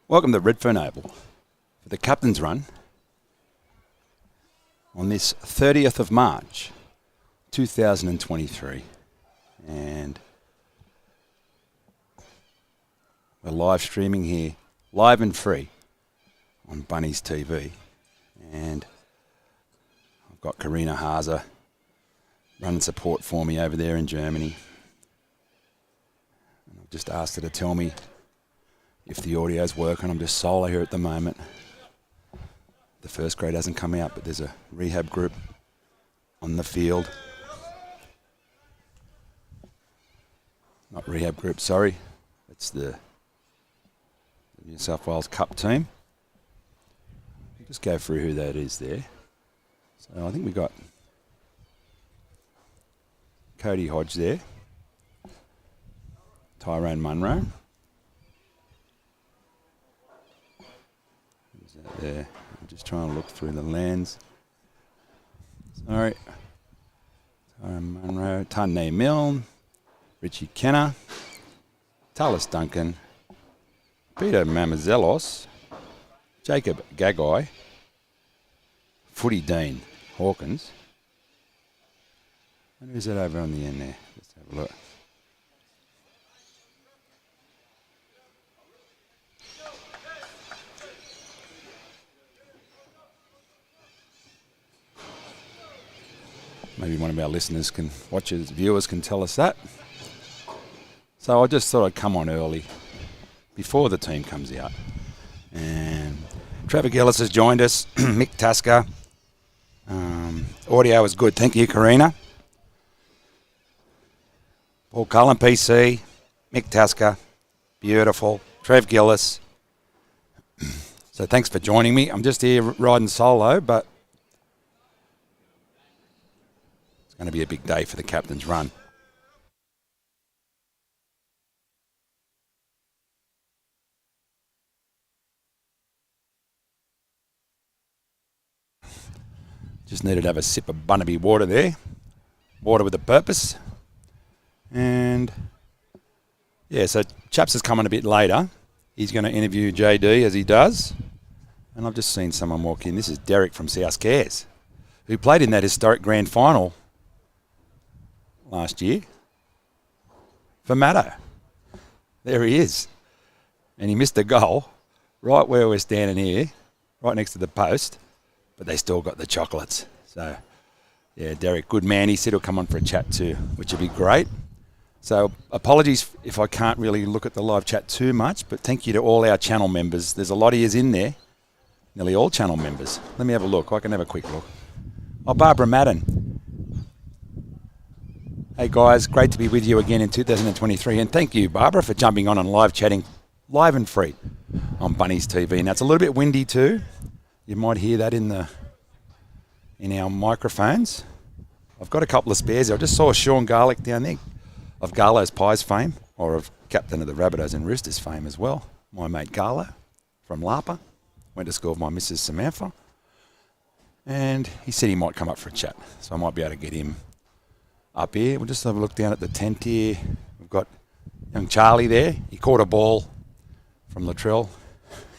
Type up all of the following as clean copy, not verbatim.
Welcome to Redfern Oval for the Captain's Run on this 30th of March 2023, and we're live streaming here, live and free on Bunnies TV, and I've got Karina Haase running support for me over there in Germany, and I've just asked her to tell me if the audio's working. I'm just solo here at the moment. The first grade hasn't come out, but there's a rehab group on the field. Not rehab group, sorry. It's the New South Wales Cup team. I'll just go through who that is there. So I think we got Cody Hodge there. Tyrone Munro. There. I'm just trying to look through the lens. Sorry. Munro, Tunde Milne, Richie Kenner, Tallis Duncan, Peter Mamazelos, Jacob Gagai, Footy Dean Hawkins. And who's that over on the end there? Let's have a look. Maybe one of our listeners can, watchers, viewers can tell us that. So I just thought I'd come on early before the team comes out. And Trevor Gillis has joined us, Mick Tasker. Audio is good, thank you, Karina. Paul Cullen, PC, Mick Tasker, beautiful. Trev Gillis. So thanks for joining me. I'm just here riding solo, but going to be a big day for the Captain's Run. Just needed to have a sip of Bunnaby water there. Water with a purpose. And yeah, so Chaps is coming a bit later. He's going to interview JD as he does. And I've just seen someone walk in. This is Derek from South Cares, who played in that historic grand final last year for Matto. There he is. And he missed a goal right where we're standing here, right next to the post, but they still got the chocolates. So, yeah, Derek, good man. He said he'll come on for a chat too, which would be great. So apologies if I can't really look at the live chat too much, but thank you to all our channel members. There's a lot of yous in there, nearly all channel members. Let me have a look. I can have a quick look. Oh, Barbara Madden. Hey guys, great to be with you again in 2023, and thank you, Barbara, for jumping on and live chatting, live and free on Bunnies TV. Now it's a little bit windy too. You might hear that in our microphones. I've got a couple of spares. I just saw Sean Garlick down there of Garlo's Pies fame, or of captain of the Rabbitohs and Roosters fame as well. My mate Garlo from Lapa, went to school with my Mrs. Samantha, and he said he might come up for a chat, so I might be able to get him up here. We'll just have a look down at the tent here. We've got young Charlie there. He caught a ball from Latrell.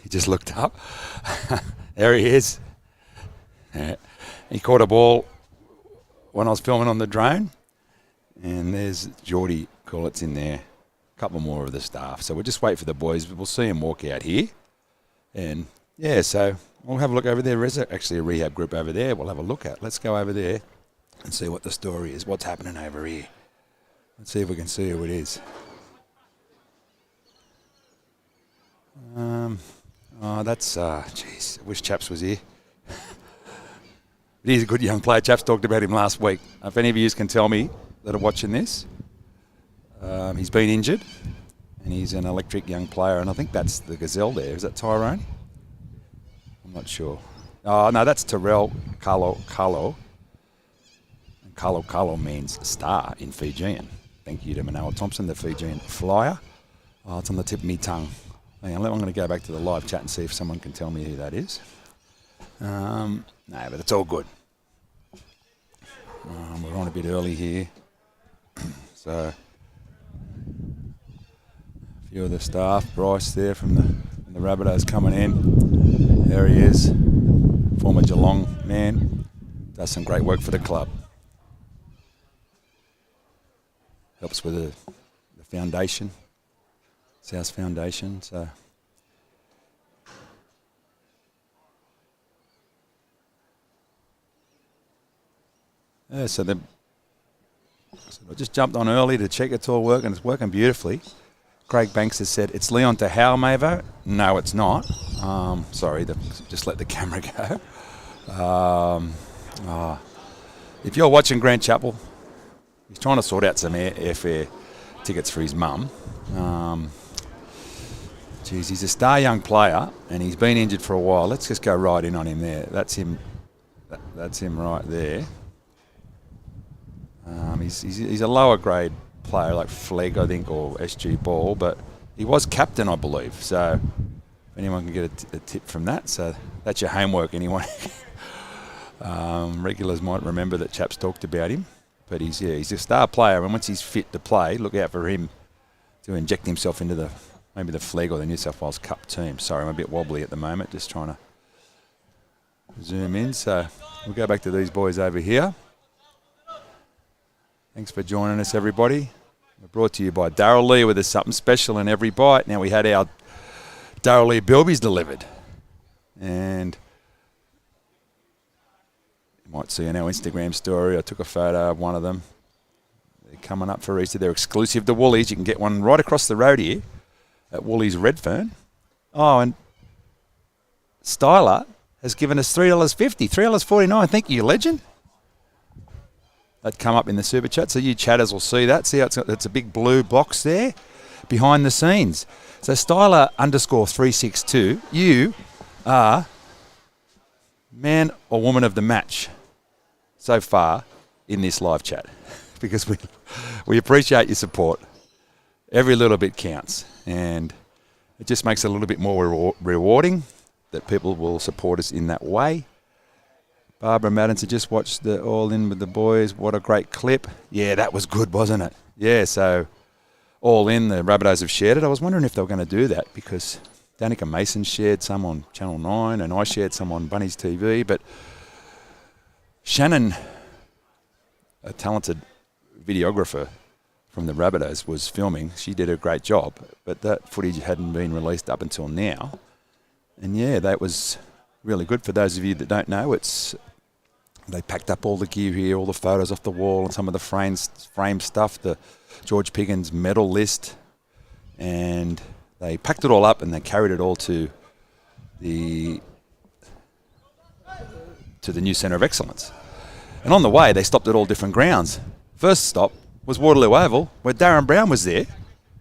He just looked up. There he is. He caught a ball when I was filming on the drone. And there's Geordie Corlett's in there. A couple more of the staff. So we'll just wait for the boys. We'll see them walk out here. And yeah, so we'll have a look over there. There's actually a rehab group over there we'll have a look at. Let's go over there and see what the story is, what's happening over here. Let's see if we can see who it is. That's, jeez, I wish Chaps was here. But he's a good young player. Chaps talked about him last week. If any of you can tell me that are watching this, he's been injured, and he's an electric young player, and I think that's the gazelle there. Is that Tyrone? I'm not sure. Oh, no, that's Terrell Carlo. Carlo means star in Fijian. Thank you to Manoa Thompson, the Fijian flyer. Oh, it's on the tip of me tongue. Hang on, I'm going to go back to the live chat and see if someone can tell me who that is. No, but it's all good. We're on a bit early here. So, a few of the staff, Bryce there from the The Rabbitohs coming in. There he is. Former Geelong man. Does some great work for the club. Helps with the foundation. South Foundation. So yeah, so I just jumped on early to check it's all working. It's working beautifully. Craig Banks has said, it's Leon to Howe, Mavo. No, it's not. Sorry, just let the camera go. If you're watching Grant Chappell, he's trying to sort out some airfare tickets for his mum. He's a star young player, and he's been injured for a while. Let's just go right in on him there. That's him. That's him right there. He's a lower grade player like Flegg, I think, or SG Ball, but he was captain, I believe. So if anyone can get a tip from that, so that's your homework anyway. Regulars might remember that Chaps talked about him, but he's a star player, and once he's fit to play, look out for him to inject himself into maybe the Flegg or the New South Wales Cup team. Sorry, I'm a bit wobbly at the moment, just trying to zoom in. So we'll go back to these boys over here. Thanks for joining us, everybody. We're brought to you by Darryl Lee with us something special in every bite. Now, we had our Darryl Lee Bilbies delivered. And you might see in our Instagram story, I took a photo of one of them. They're coming up for Easter. They're exclusive to Woolies. You can get one right across the road here at Woolies Redfern. Oh, and Styler has given us $3.50, $3.49. Thank you, legend. That come up in the super chat, so you chatters will see that. See how it's a big blue box there behind the scenes. So Styler _362, you are man or woman of the match so far in this live chat, because we appreciate your support. Every little bit counts, and it just makes it a little bit more rewarding that people will support us in that way. Barbara Madden said, just watched the All In with the boys. What a great clip. Yeah, that was good, wasn't it? Yeah, so All In, the Rabbitohs have shared it. I was wondering if they were going to do that, because Danica Mason shared some on Channel 9 and I shared some on Bunnies TV. But Shannon, a talented videographer from the Rabbitohs, was filming. She did a great job, but that footage hadn't been released up until now. And yeah, that was really good. For those of you that don't know, they packed up all the gear here, all the photos off the wall and some of the frame stuff, the George Piggins medal list, and they packed it all up and they carried it all to the new Centre of Excellence. And on the way, they stopped at all different grounds. First stop was Waterloo Oval, where Darren Brown was there,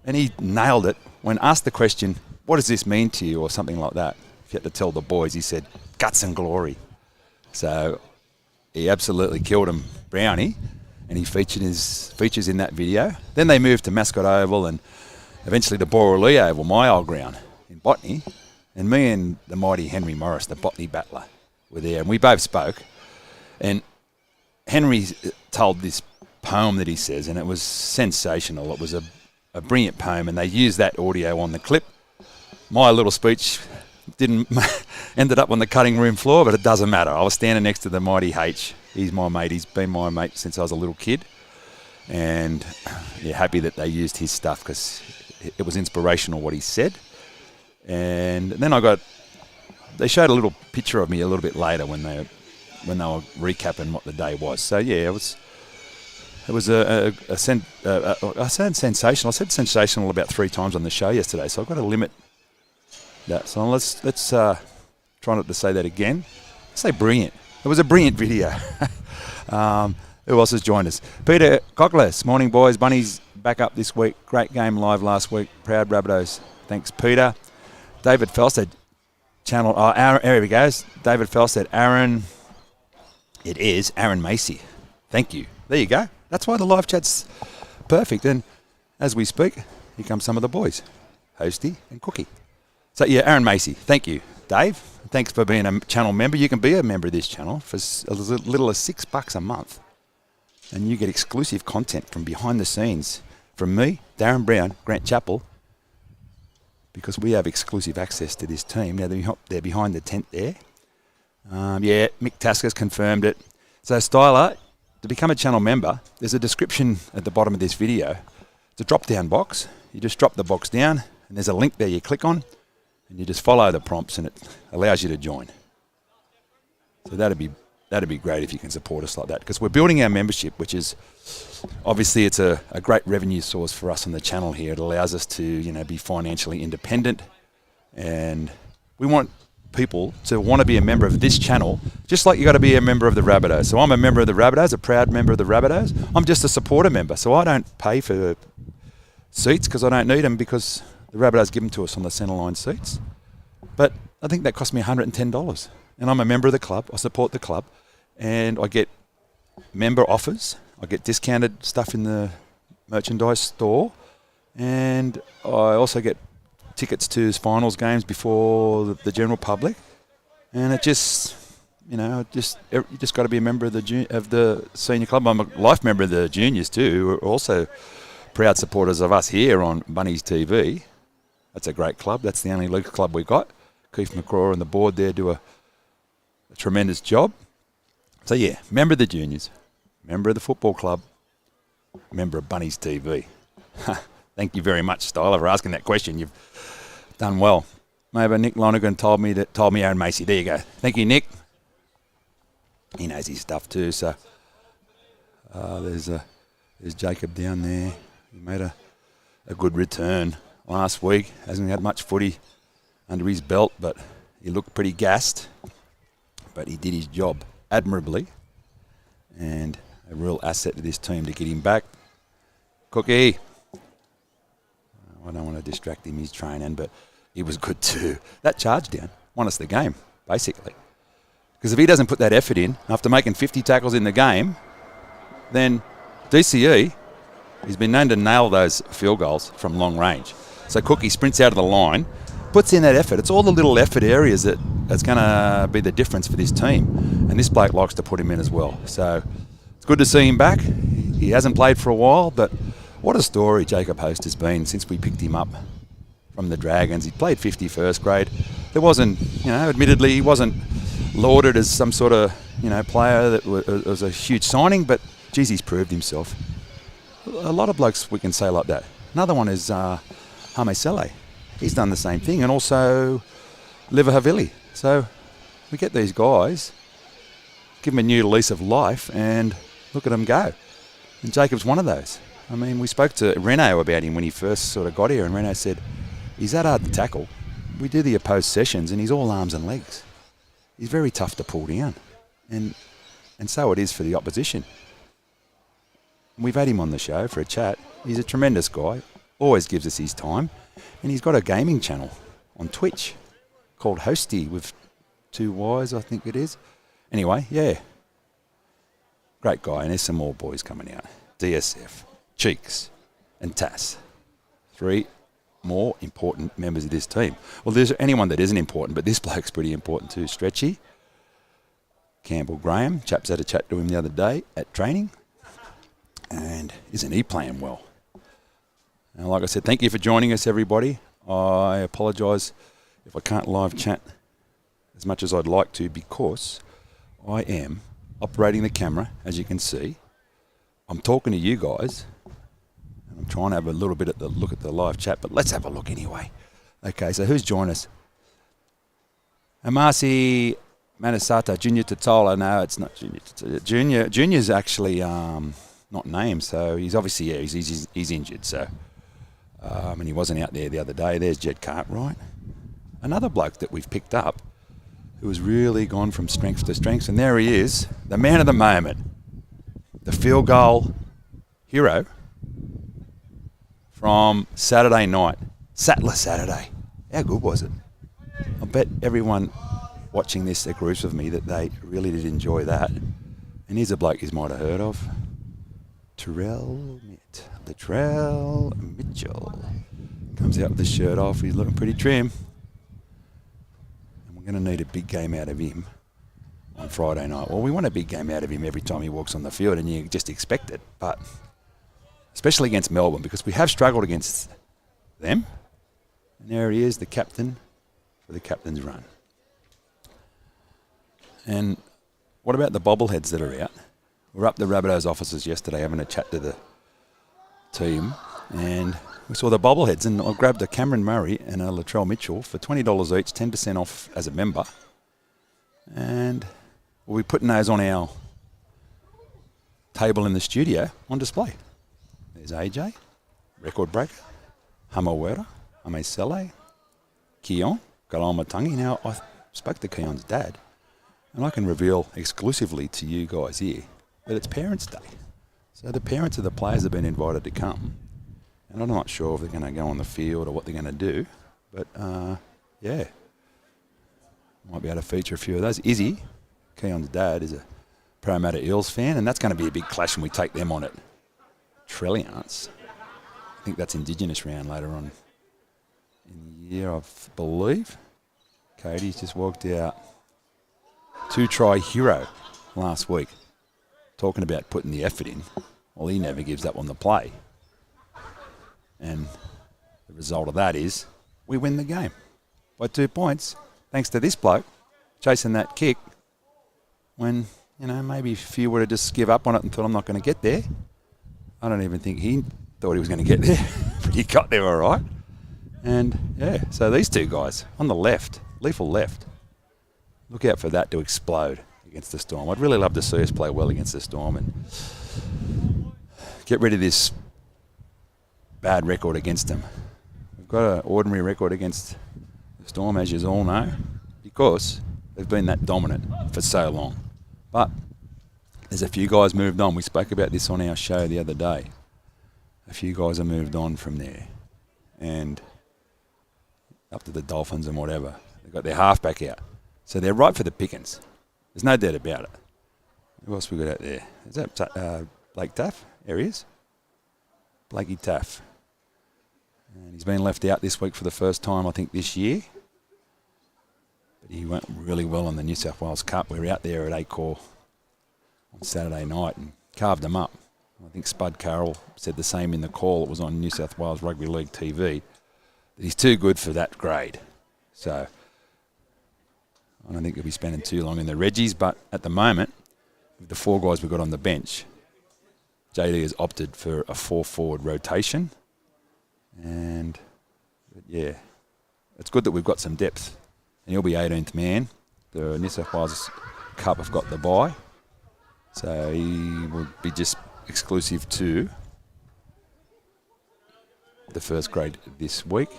and he nailed it when asked the question, what does this mean to you, or something like that. If you had to tell the boys, he said, guts and glory. So he absolutely killed him, Brownie, and he features in that video. Then they moved to Mascot Oval and eventually to Borrolea Oval, my old ground, in Botany. And me and the mighty Henry Morris, the Botany battler, were there, and we both spoke. And Henry told this poem that he says, and it was sensational. It was a brilliant poem, and they used that audio on the clip. My little speech ended up on the cutting room floor, but it doesn't matter. I was standing next to the mighty H. He's my mate. He's been my mate since I was a little kid. And yeah, happy that they used his stuff, because it was inspirational what he said. And then they showed a little picture of me a little bit later when they were recapping what the day was. So yeah, it was I said sensational. I said sensational about 3 times on the show yesterday, so I've got to limit that. So let's try not to say that again. Say brilliant. It was a brilliant video. Who else has joined us? Peter Cockles. Morning, boys. Bunnies back up this week. Great game live last week. Proud Rabbitohs. Thanks, Peter. David Felstead. Aaron, here he goes. David Felstead. Aaron. It is Aaron Macy. Thank you. There you go. That's why the live chat's perfect. And as we speak, here come some of the boys. Hosty and Cookie. So yeah, Aaron Macy. Thank you, Dave. Thanks for being a channel member. You can be a member of this channel for as little as $6 a month. And you get exclusive content from behind the scenes from me, Darren Brown, Grant Chappell, because we have exclusive access to this team. Now, they're behind the tent there. Yeah, Mick Tasker's confirmed it. So, Styler, to become a channel member, there's a description at the bottom of this video. It's a drop-down box. You just drop the box down, and there's a link there you click on, and you just follow the prompts, and it allows you to join. So that'd be great if you can support us like that, because we're building our membership, which is obviously it's a great revenue source for us on the channel here. It allows us to be financially independent, and we want people to want to be a member of this channel, just like you got to be a member of the Rabbitohs. So I'm a member of the Rabbitohs, a proud member of the Rabbitohs. I'm just a supporter member, so I don't pay for seats because I don't need them, because the Rabbitohs give them to us on the centreline seats. But I think that cost me $110. And I'm a member of the club. I support the club. And I get member offers. I get discounted stuff in the merchandise store. And I also get tickets to finals games before the general public. And it just, you just got to be a member of the senior club. I'm a life member of the juniors too, who are also proud supporters of us here on Bunnies TV. That's a great club. That's the only league club we got. Keith McCraw and the board there do a tremendous job. So yeah, member of the juniors, member of the football club, member of Bunnies TV. Thank you very much, Styler, for asking that question. You've done well. Maybe Nick Lonergan told me Aaron Macy. There you go. Thank you, Nick. He knows his stuff too. So there's Jacob down there. He made a good return last week. Hasn't had much footy under his belt, but he looked pretty gassed. But he did his job admirably, and a real asset to this team to get him back. Cookie. I don't want to distract him, he's training, but he was good too. That charge down won us the game, basically. Because if he doesn't put that effort in, after making 50 tackles in the game, then DCE, he's been known to nail those field goals from long range. So Cookie sprints out of the line, puts in that effort. It's all the little effort areas that's going to be the difference for this team. And this bloke likes to put him in as well. So it's good to see him back. He hasn't played for a while, but what a story Jacob Host has been since we picked him up from the Dragons. He played 50 first grade. There wasn't, admittedly, he wasn't lauded as some sort of, player that was a huge signing, but geez, he's proved himself. A lot of blokes we can say like that. Another one is Hame Sele. He's done the same thing, and also Liverhavili. So we get these guys, give them a new lease of life, and look at them go. And Jacob's one of those. I mean, we spoke to Reno about him when he first sort of got here, and Reno said, he's that hard to tackle. We do the opposed sessions, and he's all arms and legs. He's very tough to pull down, and so it is for the opposition. We've had him on the show for a chat. He's a tremendous guy, always gives us his time. And he's got a gaming channel on Twitch called Hosty with 2 Ys, I think it is. Anyway, yeah. Great guy. And there's some more boys coming out. DSF, Cheeks, and Tass. 3 more important members of this team. Well, there's anyone that isn't important, but this bloke's pretty important too. Stretchy, Campbell Graham. Chaps had a chat to him the other day at training. And isn't he playing well? And like I said, thank you for joining us, everybody. I apologise if I can't live chat as much as I'd like to, because I am operating the camera, as you can see. I'm talking to you guys, and I'm trying to have a little bit at the look at the live chat, but let's have a look anyway. Okay, so who's joined us? Amasi Manasata, Junior Totola. No, it's not Junior Totola. Junior's actually not named, so he's obviously, yeah, he's injured, so... and he wasn't out there the other day. There's Jed Cartwright. Another bloke that we've picked up who has really gone from strength to strength. And there he is, the man of the moment, the field goal hero from Saturday night, Sattler Saturday. How good was it? I bet everyone watching this agrees with me that they really did enjoy that. And here's a bloke you might have heard of. Latrell Mitchell comes out with the shirt off. He's looking pretty trim. And we're going to need a big game out of him on Friday night. Well, we want a big game out of him every time he walks on the field, and you just expect it. But especially against Melbourne, because we have struggled against them. And there he is, the captain for the captain's run. And what about the bobbleheads that are out? We were up the Rabbitohs offices yesterday having a chat to the team, and we saw the bobbleheads, and I grabbed a Cameron Murray and a Latrell Mitchell for $20 each, 10% off as a member. And we'll be putting those on our table in the studio on display. There's AJ, record breaker, Hamawera, Amesele, Keon, Kalamatangi. Now, I spoke to Keon's dad, and I can reveal exclusively to you guys here that it's Parents' Day. So the parents of the players have been invited to come. And I'm not sure if they're going to go on the field or what they're going to do. But, yeah, might be able to feature a few of those. Izzy, Keon's dad, is a Parramatta Eels fan, and that's going to be a big clash when we take them on at Trelliance. I think that's Indigenous round later on in the year, I believe. Katie's just walked out. 2-try hero last week. Talking about putting the effort in. Well, he never gives up on the play. And the result of that is we win the game by 2 points, thanks to this bloke chasing that kick when, you know, maybe a few would have just give up on it and thought, I'm not going to get there. I don't even think he thought he was going to get there, but he got there all right. And, yeah, so these two guys on the left, lethal left, look out for that to explode against the Storm. I'd really love to see us play well against the Storm and get rid of this bad record against them. We've got an ordinary record against the Storm, as you all know, because they've been that dominant for so long. But there's a few guys moved on. We spoke about this on our show the other day. A few guys have moved on from there and up to the Dolphins and whatever. They've got their halfback out. So they're right for the pickings. There's no doubt about it. Who else we got out there? Is that Blake Taff? There he is. Blakey Taff. And he's been left out this week for the first time, I think, this year. But he went really well in the New South Wales Cup. We were out there at Acor on Saturday night and carved them up. I think Spud Carroll said the same in the call. It was on New South Wales Rugby League TV. That he's too good for that grade. So I don't think he'll be spending too long in the Reggies, but at the moment, with the 4 guys we've got on the bench, JD has opted for a 4-forward rotation. And, yeah, it's good that we've got some depth. And he'll be 18th man. The New South Wales Cup have got the bye. So he will be just exclusive to the first grade this week.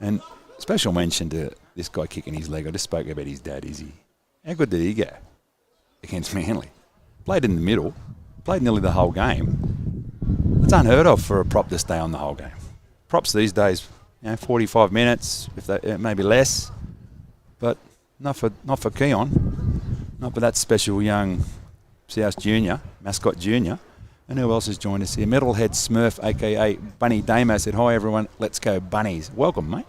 And special mention to this guy kicking his leg. I just spoke about his dad, Izzy. How good did he go against Manly? Played in the middle, played nearly the whole game. It's unheard of for a prop to stay on the whole game. Props these days, 45 minutes, if they, maybe less, but not for Keon, not for that special young South Junior, Mascot Junior. And who else has joined us here? Metalhead Smurf, a.k.a. Bunny Damo, said, hi, everyone. Let's go Bunnies. Welcome, mate.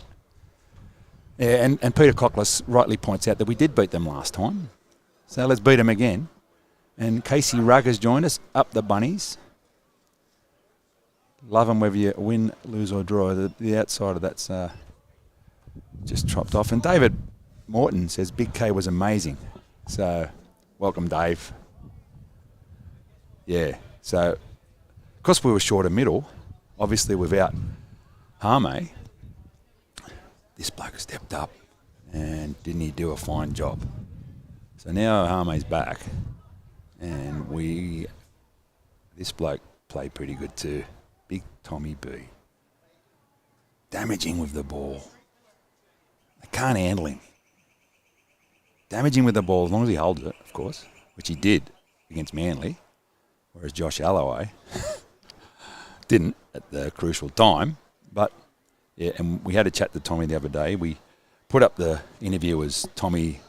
Yeah, and Peter Cockles rightly points out that we did beat them last time. So let's beat them again. And Casey Rugg has joined us, up the Bunnies. Love them whether you win, lose or draw. The outside of that's just chopped off. And David Morton says Big K was amazing. So welcome, Dave. Yeah, so because we were short of middle, obviously without Hame, this bloke stepped up and didn't he do a fine job. So now Hame's back and this bloke played pretty good too. Big Tommy B. Damaging with the ball. They can't handle him. Damaging with the ball as long as he holds it, of course, which he did against Manly, whereas Josh Alloway didn't at the crucial time. But, yeah, and we had a chat to Tommy the other day. We put up the interview as Tommy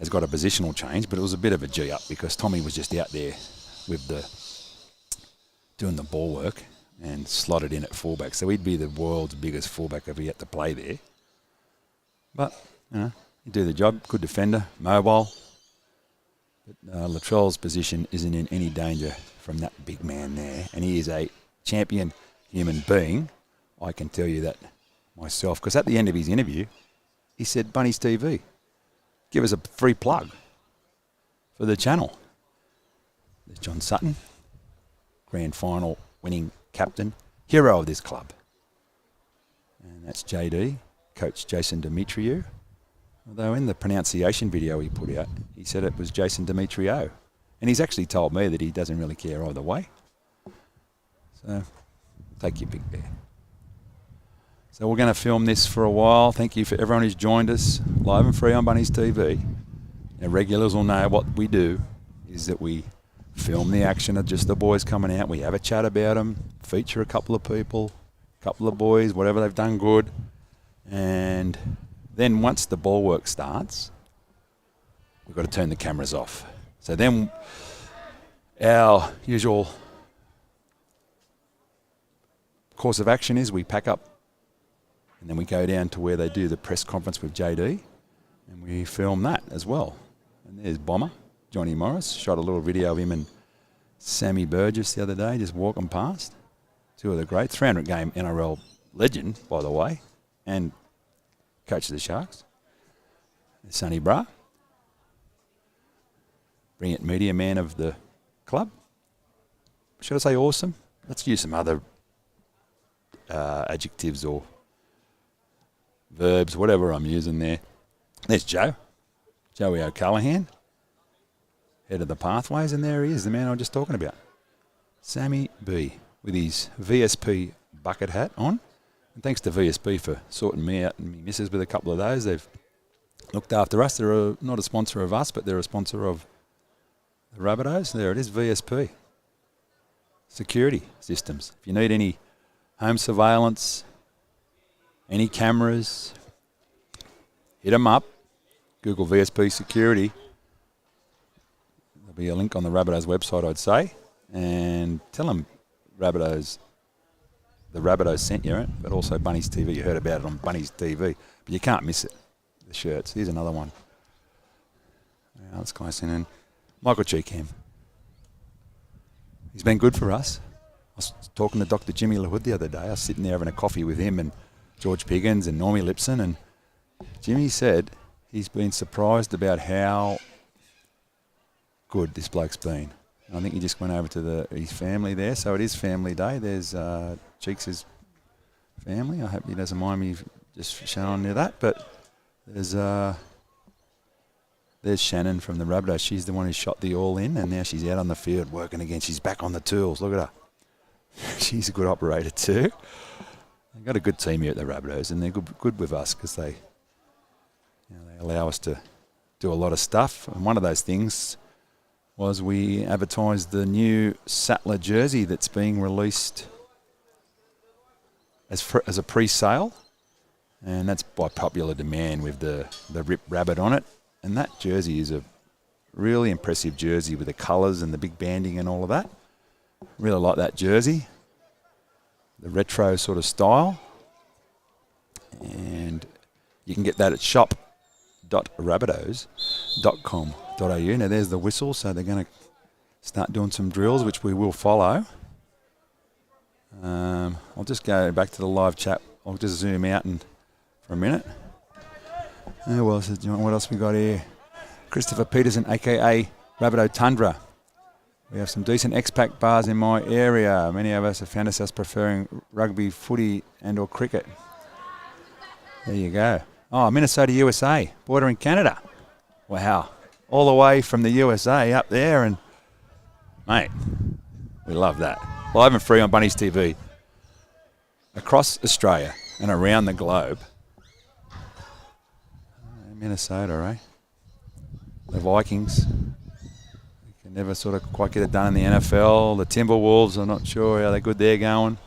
has got a positional change, but it was a bit of a G-up because Tommy was just out there with doing the ball work and slotted in at fullback. So he'd be the world's biggest fullback if he had to play there. But, he'd do the job. Good defender, mobile. But Latrell's position isn't in any danger from that big man there. And he is a champion human being. I can tell you that myself, because at the end of his interview, he said, Bunnies TV, give us a free plug for the channel. There's John Sutton, grand final winning captain, hero of this club. And that's JD, Coach Jason Demetriou. Although in the pronunciation video he put out, he said it was Jason Demetrio. And he's actually told me that he doesn't really care either way. So, take your pick there. So we're going to film this for a while. Thank you for everyone who's joined us live and free on Bunnies TV. Our regulars will know what we do is that we film the action of just the boys coming out. We have a chat about them, feature a couple of people, a couple of boys, whatever they've done good. And then once the ball work starts, we've got to turn the cameras off. So then our usual course of action is we pack up and then we go down to where they do the press conference with JD and we film that as well. And there's Bomber, Johnny Morris. Shot a little video of him and Sammy Burgess the other day, just walking past. Two of the great 300-game NRL legend, by the way, and coach of the Sharks. There's Sonny Bra. Brilliant media man of the club. Should I say awesome? Let's use some other adjectives or verbs, whatever I'm using there. There's Joey O'Callaghan, head of the Pathways, and there he is, the man I was just talking about. Sammy B with his VSP bucket hat on. And thanks to VSP for sorting me out and me missus with a couple of those. They've looked after us. They're not a sponsor of us, but they're a sponsor of the Rabbitohs. There it is, VSP. Security systems. If you need any home surveillance, any cameras, hit them up. Google VSP security. There'll be a link on the Rabbitohs website, I'd say. And tell them the Rabbitohs sent you, right? But also Bunnies TV. You heard about it on Bunnies TV. But you can't miss it. The shirts. Here's another one. Yeah, that's close in. And Michael Cheekham. He's been good for us. I was talking to Dr. Jimmy LaHood the other day. I was sitting there having a coffee with him and George Piggins and Normie Lipson. And Jimmy said he's been surprised about how good this bloke's been. And I think he just went over to his family there. So it is family day. There's Cheeks' family. I hope he doesn't mind me just showing you that. But there's Shannon from the Rabbitohs. She's the one who shot the all in, and now she's out on the field working again. She's back on the tools. Look at her. She's a good operator too. They've got a good team here at the Rabbitohs, and they're good with us because they allow us to do a lot of stuff. And one of those things was we advertised the new Sattler jersey that's being released as a pre-sale, and that's by popular demand with the Rip Rabbit on it. And that jersey is a really impressive jersey with the colours and the big banding and all of that. Really like that jersey. The retro sort of style. And you can get that at shop.rabbitohs.com.au. Now there's the whistle, so they're going to start doing some drills, which we will follow. I'll just go back to the live chat. I'll just zoom out for a minute. What else we got here? Christopher Peterson, a.k.a. Rabbitoh Tundra. We have some decent expat bars in my area. Many of us have found ourselves preferring rugby, footy and or cricket. There you go. Oh, Minnesota, USA, bordering Canada. Wow. All the way from the USA up there. And, mate, we love that. Live and free on Bunnies TV. Across Australia and around the globe. Minnesota, eh? The Vikings. They can never sort of quite get it done in the NFL. The Timberwolves, I'm not sure how good they're going.